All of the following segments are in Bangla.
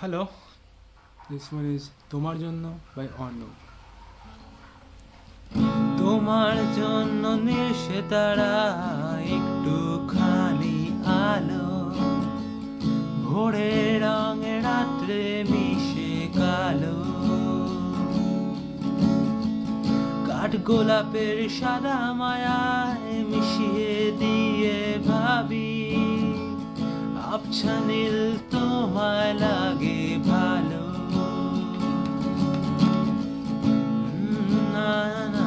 হ্যালো, দিস ওয়ান ইজ তোমার জন্য বাই অর্ণব। তোমার জন্য নিশে তারা একটুখানি আলো, ভোরে রঙে রাত্রে মিশে কালো, কাঠ গোলাপের সাদা মায়ায় মিশিয়ে দিয়ে ভাবি আবছা নীল তোমায় লাগে ভালো। না না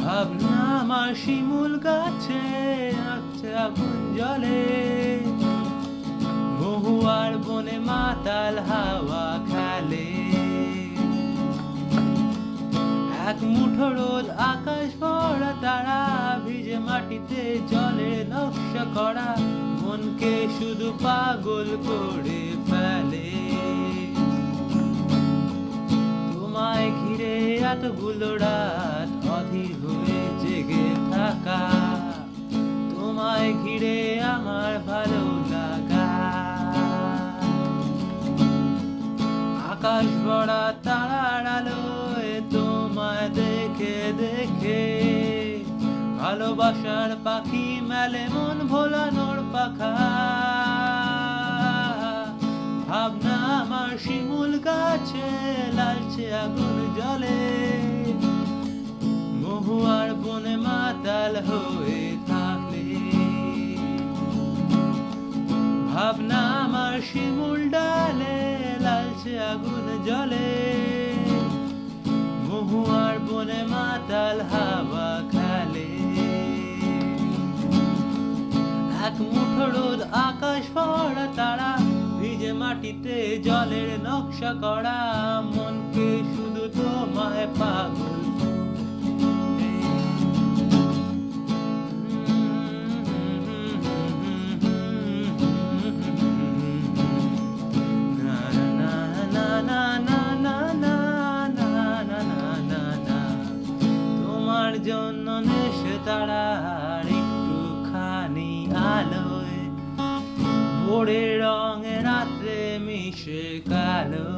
ভাবনা আমার শিমুল গাছে আছে আগুন জলে, মহুয়ার বনে মাতাল হাওয়া খেলে, এক মুঠো রোদ আকাশ ভরা তারা ভিজে মাটিতে জলের নকশা করা মনকে শুধু পাগল করে ফেলে। তোমায় ঘিরে এতগুলো রাত অধীর হয়ে জেগে থাকা, তোমায় ঘিরে আমার ভালো লাগা, আকাশ ভরা তারার আলোয় তোমায় দেখে দেখে ভালোবাসার পাখি মেলে মন ভোলানোর পাখা। ভাবনা আমার শিমুল গাছে লালচে আগুন জলে, মহুয়ার বনে মাতাল হয়ে থাকলে, ভাবনা আমার শিমুল ডালে লালচে আগুন জলে, মহুয়ার বনে মাতাল হাওয়া খেলে, এক মুঠো রোদ আকাশ ভরা তারা ভিজে মাটিতে জলের নকশা করা মনকে শুধু তোমায় পাগল তোমার জন্য নেশে তারার একটুখানি আলোয়, ভোরের রঙে রাত্রে মিশে কালো,